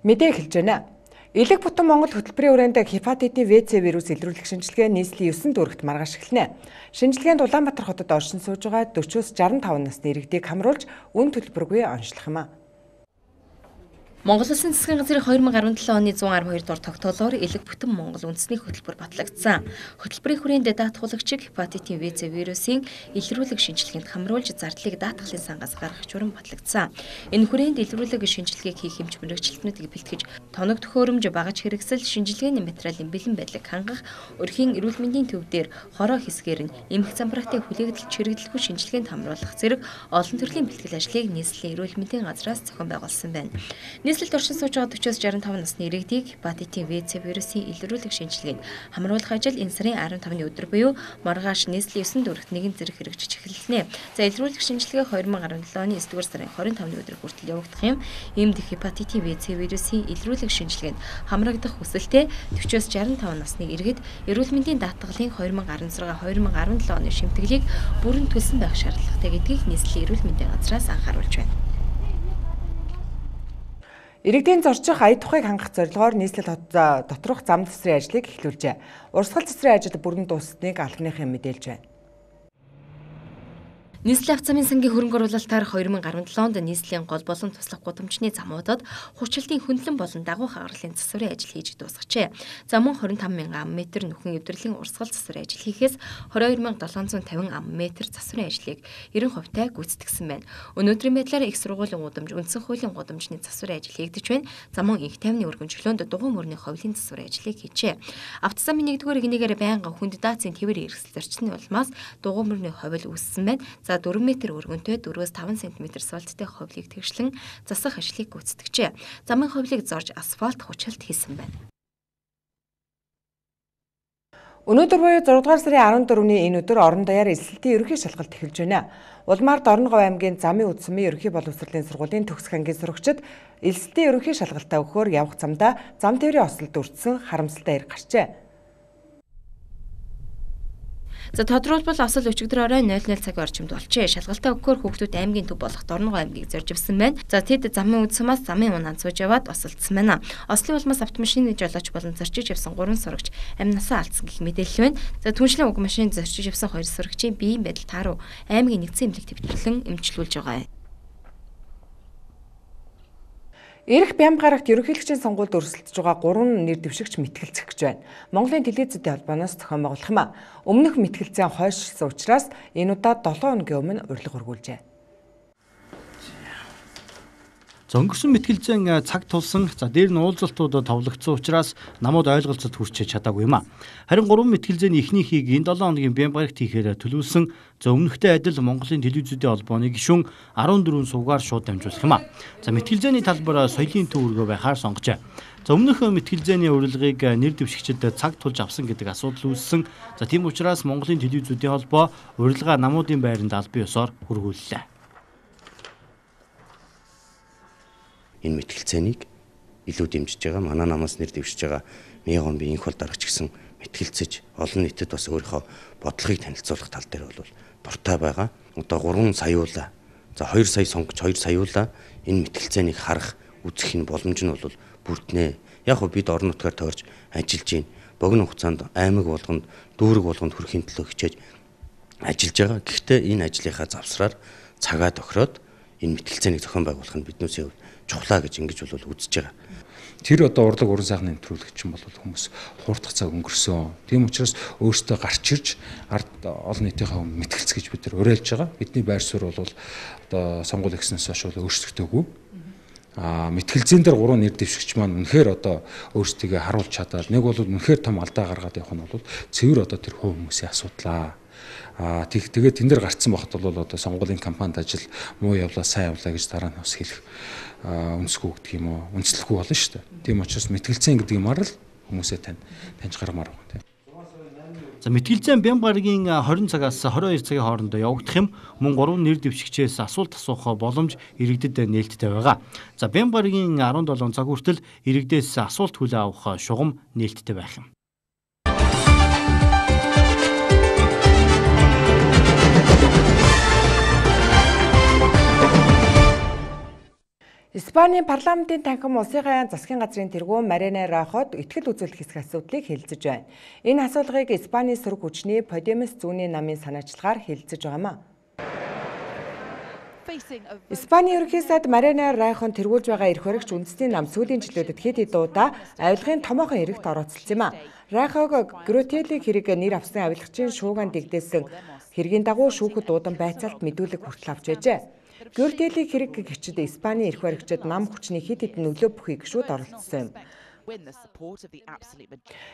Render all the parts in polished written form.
Мэдээ эхэлж байна. Элэг бутан Монгол хөтөлбөрийн хүрээнд хепатитын В-ц вирус илрүүлэх шинжилгээ нийслэлийн 9 дүүрэгт маргааш эхэлнэ. Шинжилгээнд Улаанбаатар хотод оршин сууж байгаа 40-65 насны иргэдийг хамруулж үн төлбөргүй онцлох юм а. Монгол Улсын засгийн газрын 2017 оны 112 дугаар тогтоолоор элэг бүтэн Монгол үндэсний хөтөлбөр батлагдсан. Хөтөлбөрийн хүрээнд даатгуулагчид хепатитын В-ц вирусын илрүүлэг шинжилгээнд хамруулж зардлыг даатгалын сангаас гаргах журам батлагдсан. Энэ хүрээнд илрүүлэг шинжилгээг хийх эмч мэргэжилтнүүдийг бэлтгэж, тоног төхөөрөмж багаж хэрэгсэл, шинжилгээний материалын бэлэн байдлыг хангах, өрхийн эрүүл мэндийн төв дээр хороо хэсгээр нь эмх замбраатын хүлээгдэл чирэгдэлгүй шинжилгээнд хамруулах зэрэг олон төрлийн бэлтгэл ажлыг нийслэлийн эрүүл мэндийн газраас зохион байгуулсан байна. Нийслэлд оршин сууж байгаа 40-65 насны иргэдийг хепатитын В-ц вирусын илрүүлэг шинжилгээнд хамруулах ажил энэ сарын 15-ны өдөр буюу маргааш нийслэлийн 9 дүүрэгт нэгэн зэрэг хэрэгжиж эхэлнэ. За илрүүлэг шинжилгээ 2017 оны 9 дугаар сарын 25-ны өдөр хүртэл явагдах юм. Иймд хепатитын В-ц вирусын илрүүлэг шинжилгээнд хамрагдах хүсэлтэй 40-65 насны иргэд эрүүл мэндийн даатгалын 2016-2017 оны шимтгэлийг бүрэн төлсөн байх шаардлагатай гэдгийг нийслэлийн эрүүл мэндийн газраас анхааруулж байна. Иргэдийн зорчих ая тухайг хангах зорилгоор нийслэл доторх зам засрын ажлыг эхлүүлжээ. Урсгал засрын ажил бүрэн дууссныг албаныхан мэдээлж байна. Нийслэлийн авто замын сангийн хөрөнгө оруулалтаар 2017 онд нийслэлийн гол болон туслах гудамжны замуудад хүчилтийн хөндлөн болон дагуу хагаргалын засварын ажил хийж дуусгажээ. За мөн 25,000 ам.м нөхөн эвдрэлийн урсгал засварын ажил хийхээс 22,750 ам.м засварын ажлыг 90% таа гүйцэтгэсэн байна. Өнөөдрийн байдлаар их сургуулийн гудамж, үндсэн хуулийн гудамжны засварын ажил хийгдэж байна. За мөн инх тайвны өргөнчлөөнд дугуй мөрний ховлын засварын ажлыг хийжээ. Авто замын 1-р игнийгээр байнга хүнд даацын твэр эрсэл зорчсны улмаас дугуй мөрний ховл үүссэн байна. За 4 м өргөнтэй 4-5 см асфальттай ховлыг тэгшлэн засах ажлыг гүйцэтгэжээ. Замын ховлыг зорж асфальт хүчилт хийсэн байна. Өнөөдөр буюу 6 дугаар сарын 14-ний энэ өдөр орон даяар эсэлтийн ерөнхий шалгалт эхэлж байна. Улмаар Дорноговь аймгийн замын үдсмийн ерөнхий боловсролын сургуулийн төгсөх ангийн сурагчид эсэлтийн ерөнхий шалгалтаа өгөхөөр явах замдаа зам тээврийн осолд өртсөн харамсалтай хэрэг гарчээ. За тодорхойлбол осол өчигдөр оройн 00 цагийн орчимд болжээ. Шалгалтаа өгөхөөр хүүхдүүд аймгийн төв болох Дорноговь аймгийг зорж явсан байна. За тэд замын үдсмээс замын унаанд сууж яваад осолдсон байна. Ослын улмаас автомашины жолооч болон зорчиж явсан 3 сурагч амь насаа алдсан гэх мэдээлэл байна. За түншлэн уг машин зорчиж явсан 2 сурагчийн биеийн байдал тааруу аймгийн нэгдсэн эмнэлэгт төвлөрөн эмчилүүлж байгаа юм. Ирэх Бямгарагт ерөнхийлөгчийн сонгуульд өрсөлдөж байгаа 3 нэр дэвшигч мэтгэлцэх гэж байна. Монголын телевизүүдийн холбооноос зохион байгуулах юм а. Өмнөх мэтгэлцээ хойшлсон учраас энэ удаад 7 өдрийн өмнө урилга өргүүлжээ. Өнгөрсөн мэтгэлзэн цаг тулсан дээр нь уулзалтууд товлогдсон учраас намууд ойлголцолд хүрч чадаагүй юм а. Харин 3 мэтгэлзээний эхнийхийг энэ 7 хоногийн Бямбарагт хийхээр төлөвлөсөн өмнөхтэй адил Монголын телевизүүдийн холбооны гишүүн 14 сувгаар шууд дамжуулах юм а. Мэтгэлзээний талбар соёлын төвөргөө байхаар сонгожээ. Өмнөх мэтгэлзээний урилгыг нэр дэвшигчид цаг тулж авсан гэдэг асуудал үүссэн. Тийм учраас Монголын телевизүүдийн холбоо урилгаа намуудын байранд албан ёсоор хөргүүллээ. Энэ мэтгэлцээнийг илүү дэмжиж байгаа манай намаас нэр дэвшиж байгаа Мегон би инх бол дарагч гэсэн мэтгэлцэж олон нийтэд бас өөрийнхөө бодлогыг танилцуулах тал дээр бол дуртай байгаа. Одоо 3 саяулаа. За 2 сая сонгож 2 саяулаа энэ мэтгэлцээнийг харах үзэх энэ боломж нь бол бүрднэ. Яг хөө бид орон нутгаар тойрч ажиллаж байна. Богино хугацаанд аймаг болгонд дүүрэг болгонд хүрэхийн төлөө хичээж ажиллаж байгаа. Гэхдээ энэ ажлынхаа завсраар цагаа тохироод энэ мэтгэлцээнийг зохион байгуулах нь биднээс хувьд чухлаа гэж ингэж бол үзэж байгаа. Тэр одоо урлаг уран сайхны нэвтрүүлэгч юм бол хүмүүс хуурдах цаг өнгөрсөн. Тийм учраас өөртөө гарч ирж ард олон нийтийнхээ мэтгэлц гэж бид нар уриалж байгаа. Бидний байр суурь бол одоо сонгуул ихснээс хойш өөрчлөгдөөгүй. Мэтгэлзэн дээр 3 нэр дэвшигч маань үнэхээр одоо өөрсдийгөө харуулж чадаад нэг бол үнэхээр том алдаа гаргаад явах нь бол цэвэр одоо тэр хувь хүмүүсийн асуудлаа. Тэгээд тэн дээр гарцсан багт бол одоо сонгуулийн кампанид ажил муу явлаа, сайн явлаа гэж дараа нь бас хэлэх үнсгүй гэдэг юм уу, үнслэхгүй болно шүү дээ. Тийм учраас мэтгэлцэн гэдэг юмар л хүмүүсээ таньж гаргамаар байна. Мэтгэлзэн Бямгарагийн 20 цагаас 22 цагийн хооронд явагдах юм. Мөн 3 нэр дэвшигчээс асуулт асуух боломж иргэдэд нээлттэй байгаа. Бямгарагийн 17 цаг хүртэл иргэдээс асуулт хүлээн авах шугам нээлттэй байх юм. Испанийн парламентын танхим улсын аян засгийн газрын тэргүүн Марина Раход итгэл үзүүлэх хэсэг асуудлыг хэлэлцэж байна. Энэ асуудлыг Испанийн сөрөг хүчний Podemos зүүнний намын санаачлагаар хэлэлцэж байгаамаа. Испанийн ерөнхий сайд Марина Рахон тэргүүлж байгаа эрх баригч үндэсний нам сүүлийн жилүүдэд хэд хэдэн удаа авилгын томоохон эрэгт орооцолсон юм а. Рахог Гротелийг хэрэг нэр авсан авилгачийн шуугаан дэгдээсэн хэргийн дагуу шүүхэд дуудан байцаалт мэдүүлэг хүртэл авч байжээ. Гротелийг хэрэг гэгчид Испанийн эрх баригчид нам хүчний хэд хэдэн нөлөө бүхий гишүүд оролцсон юм.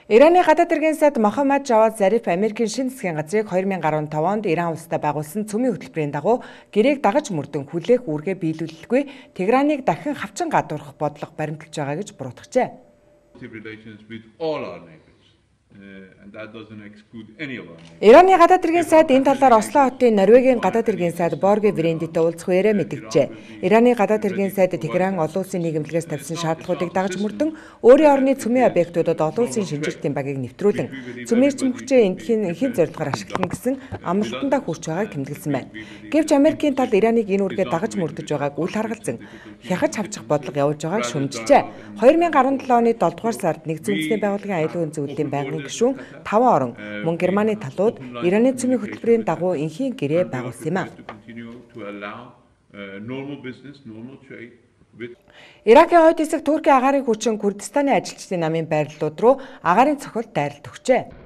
Ираны гадаад иргэн сайд Мохаммад Жавад Зариф Америкийн шинэ засгийн газрыг 2015 онд Иран улстай байгуулсан цөмийн хөтөлбөрийн дагуу гэрээг дагаж мөрдөн хүлээх үүргээ биелүүлэлгүй Тегераныг дахин хавчин гадуурхах бодлого баримталж байгаа гэж буруутгажээ. Ираны гадаад иргэн сайд энэ талаар Осло хотын Норвегийн гадаад иргэн сайд Борге Брендитэй уулзах үеэрээ мэдгэжээ. Ираны гадаад иргэн сайд Тегеран олон улсын нийгэмлэгээс тавьсан шаардлагуудыг дагаж мөрдөн өөрийн орны цөмийн объектуудад олон улсын шинжилгээний багийг нэвтрүүлэн цөмийн хүчээ энэхийн зорилгоор ашиглана гэсэн амлалтандаа хүрч байгааг тэмдэглэсэн байна. Гэвч Америкийн тал Ираныг энэ үргээ дагаж мөрдөж байгааг үл харгалзан хяхаж хавчих бодлого явуулж байгааг шүмжжээ. 2017 оны 7 дугаар сард Нэгдсэн үндэсний байгууллагын аюулгүй зөвлөлийн байнгын гишүүн 5 орон мөн Германы талууд Ираны цөмийн хөтөлбөрийн дагуу энхийн гэрээ байгуулсан юм а. Иракийн хойд хэсэг Туркийн агаарын хүчин Курдистаны ажилчдын намын байрлалууд руу агаарын цохилт дайралт өгчээ.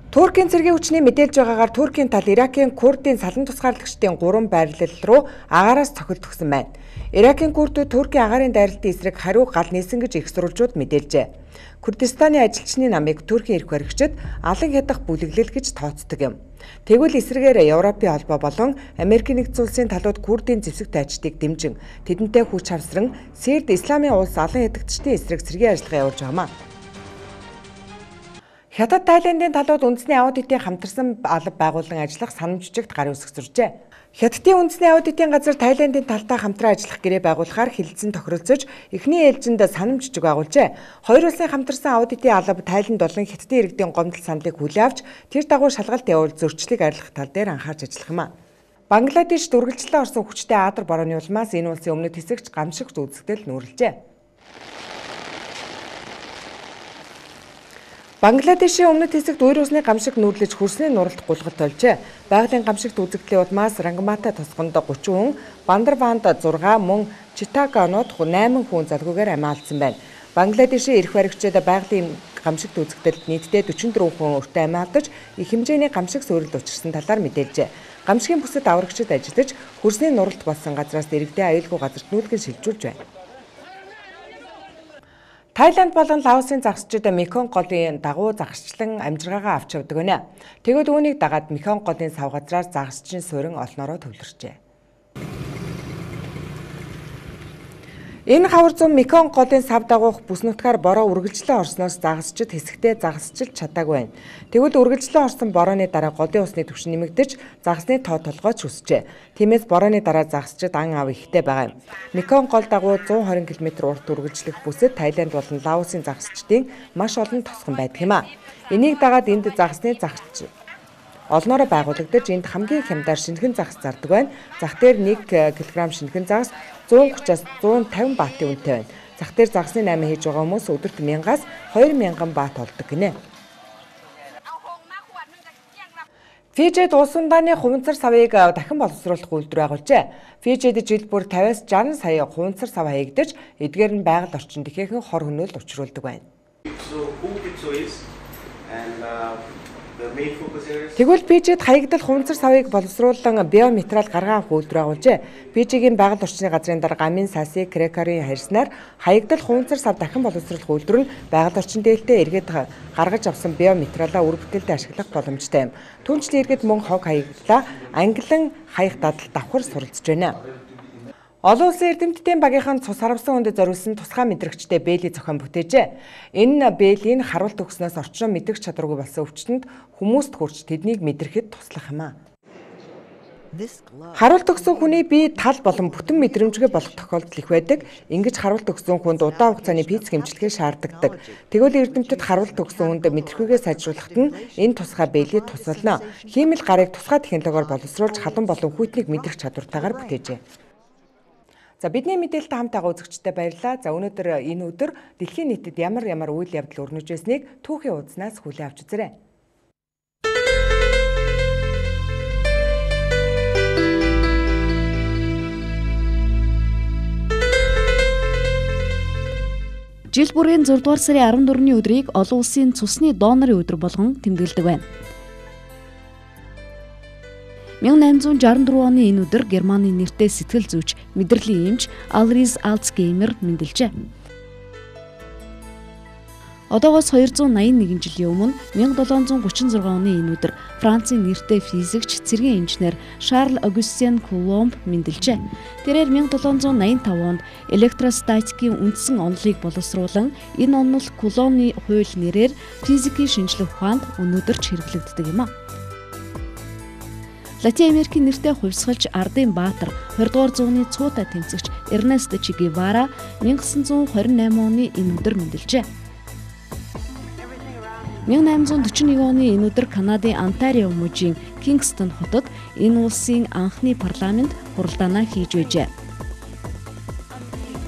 Туркийн цэргийн хүчний мэдээлж байгаагаар Туркийн тал Иракийн Курдын салан тусгаарлагчдын 3 байрлал руу агаараас цохилт өгсөн байна. Иракийн Курдууд Туркийн агаарын дайралтын эсрэг хариу гал нээсэн гэж их сурвалжууд мэдээлжээ. Курдистаны ажилчны намыг Туркийн эрх баригчид алан хядах бүлэглэл гэж тооцдог юм. Тэгвэл эсрэгээр Европын холбоо болон Америкийн нэгдсэн улсын талууд Курдын зэвсэг тайчдыг дэмжин тэдэнтэй хүч хавсран Сирд Исламын улс алан хядагчдын эсрэг цэргийн ажиллагаа явуулж байгаамаа. Хятад Тайландын талууд үндэсний аудитын хамтарсан алба байгуулан ажиллах санамжчигт гарын үсэг зуржээ. Хятадын үндэсний аудитын газар Тайландын талтай хамтран ажиллах гэрээ байгуулахаар хэлэлцэн тохиролцож эхний ээлжинд санамжчиг байгуулжээ. Хоёр улсын хамтарсан аудитын алба Тайланд болон Хятадын иргэдийн гомдол саналыг хүлээн авч тэр дагуу шалгалт явуул зөрчлийг арилгах тал дээр анхаарч ажиллах юм а. Бангладеш үргэлжлэн орсон хүчтэй Адар борооны улмаас энэ улсын өмнөд хэсэгч гамшигт үзэгдэл нүүрлжээ. Бангладешийн өмнөд хэсэгт үер усны гамшиг нүүрлэж хөрсний нуралт гулгад тольжээ. Байгалийн гамшигт үзэгдлийн улмаас Рангамата тосгонд 30 хүн, Бандарбанд 6, мөн Читагонод 8 хүн залгүйгээр амиа алдсан байна. Бангладешийн эрх баригчид байгалийн гамшигт үзэгдэлд нийтдээ 44 хүн өртөө амиа алдаж, их хэмжээний гамшиг суурилд учирсан талаар мэдээлжээ. Гамшигын бүсэд аврагчид ажиллаж, хөрсний нуралт болсон газраас дэрэгдээ аюулгүй газарт нүүлгэн шилжүүлж байна. Тайланд болон Лаосын загасчид Меконг голын дагуу загасчлан амжиргаагаа авч явдаг гэнэ. Тэгвэл үүнийг дагаад Меконг голын сав газраар загасчин суурин олноороо төвлөрчээ. Энэ хавар зам Меконг голын сав дагуух бүс нутгаар бороо үргэлжлэн орсноос загасчид хэсэгтээ загасчилж чадаагүй байна. Тэгвэл үргэлжлэн орсон борооны дараа голын усны түвшин нэмэгдэж загасны тоо толгойч өсжээ. Тиймээс борооны дараа загасчид ан ав ихтэй байгаа юм. Меконг гол дагуу 120 км урт үргэлжлэх бүсэд Тайланд болон Лаосын загасчдын маш олон тосгон байдаг юм а. Энийг дагаад энд загасны загасч олноороо байгуулагдаж энд хамгийн хямдаар шинэхэн загас зардаг байна. Зах дээр 1 кг шинэхэн загас 130-аас 150 баатын үнэтэй байна. Зах дээр загасны 8 хийж байгаа хүмүүс өдөрт 1000-аас 2000 баат олдог гинэ. Фижид улс ундааны хуванцар савыг дахин боловсруулах үйлдвэр байгуулжээ. Фижид жил бүр 50-аас 60 сая хуванцар сав хаягдаж, эдгээр нь байгаль орчинд ихээхэн хор хөнөөлт учруулдаг байна. Тэгвэл Фижид хаягдал хуванцар савыг боловсруулан биометрал гаргаан үйлдвэр байгуулжээ. Фижигийн байгаль орчны газрын дарга Амин Саси Крекарын харьснаар хаягдал хуванцар сав дахин боловсруулах үйлдвэр нь байгаль орчин дээлтэй эргээд гаргаж авсан биометралаа үр бүтээлдээ ашиглах боломжтой юм. Түүнчлэн эргээд мөн хог хаяглалаа англин хаях дадал давхар суралцж байна. Олон улсын эрдэмтдийн багийнхан цус харамсан хүндэд зориулсан тусгай мэдрэгчтэй бээли зохион бүтээжээ. Энэ бээлийн харуулт өгснөөс орчноо мэдрэх чадваргүй болсон өвчтөнд хүмүүст хүрч тэднийг мэдрэхэд туслах юм а. Харуулт өгсөн хүний бие тал болон бүтэн мэдрэмжгүй болох тохиолдол их байдаг. Ингэж харуулт өгсөн хүнд удаан хугацааны физик эмчилгээ шаарддаг. Тэгвэл эрдэмтэд харуулт өгсөн хүнд мэдрэмжийгээ сайжруулахад нь энэ тусгай бэлий тусална. Хиймэл гарыг тусгай технологиор боловсруулж халуун болон хүйтнийг мэдрэх чадвартайгаар бүтээжээ. За бидний мэдээлэлтэй хамт байгаа үзэгчдэд баярлалаа. За өнөөдөр энэ өдөр дэлхийн нийтэд ямар үйл явдал өрнөж байсныг түүхийн уузнаас хүлээн авч үзээрэй. Жил бүрийн 6 дугаар сарын 14-ний өдрийг олон улсын цусны донорын өдөр болгон тэмдэглэдэг байна. 1864 оны энэ өдөр Германы нэртэй сэтгэл зүйч, мэдрэлийн эмч Alois Alzheimer мэндэлжээ. Одоогоос 281 жилийн өмнө 1736 оны энэ өдөр Францын нэртэй физикч, цагийн инженер Шарль Огюстен Куломб мэндэлжээ. Тэрээр 1785 онд электростатикийн үндсэн онолыг боловсруулан энэ онол Куломбны хууль нэрээр физикийн шинжлэх ухаанд өнөөдөр ч хэрэглэгддэг юм а. Латин Америкийн нэртэй хувьсгалч Ардын Баатар 20 дугаар зууны цуутай тэмцэгч Эрнест Че Гевара 1928 оны энэ өдөр мэндэлжээ. 1841 оны энэ өдөр Канадын Онтарио мужийн Кингстон хотод энэ улсын анхны парламент хуралдаанаа хийж байжээ.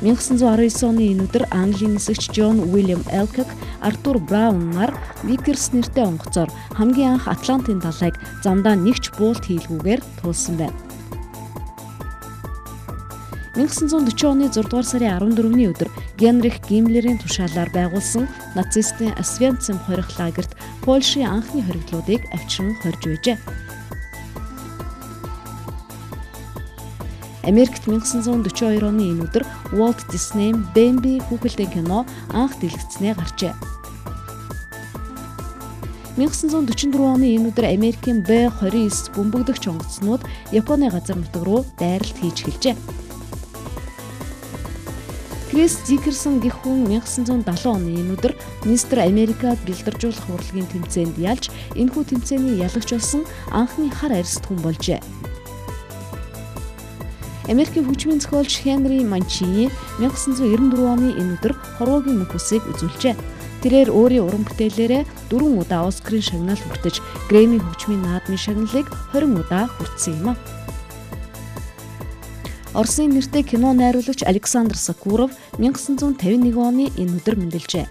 1919 оны энэ өдөр Английн нисэгч Джон Уильям Элкок Артур Браунаар Викерс нэртэй онгоцоор хамгийн анх Атлантын далайг замдаа нэгч буулт хийлгүүгээр туулсан байна. 1940 оны 6 дугаар сарын 14-ний өдөр Генрих Гиммлерийн тушаалаар байгуулсан нацистын Освенцим хорих лагерт Польшийн анхны хоригдлуудыг авчран хорж байжээ. Америкт 1942 оны энэ өдөр Walt Disney Bambi хүүхэлдэйн кино анх дэлгэцнээ гарчээ. 1944 оны энэ өдөр Америкийн B-29 бөмбөгдөгч онгоцнууд Японы газар нутаг руу дайралт хийж эхэлжээ. Крис Зикерсон гэх хүн 1970 оны энэ өдөр Мистер Америкад бэлдэржүүлэх урлагийн тэмцээнд ялж энэхүү тэмцээний ялагч болсон анхны хар арьсд хүн болжээ. Америкийн хөгжмийн зохиолч Хенри Манчини 1994 оны энэ өдөр хорвоогийн мөнх усыг үзүүлжээ. Тэрээр өөрийн уран бүтээлээрээ 4 удаа Оскарын шагнал хүртэж, Грэмми хөгжмийн наадмын шагналыг 20 удаа хүртсэн юм а. Оросын нэртэй кино найруулагч Александр Сакуров 1951 оны энэ өдөр мэндэлжээ.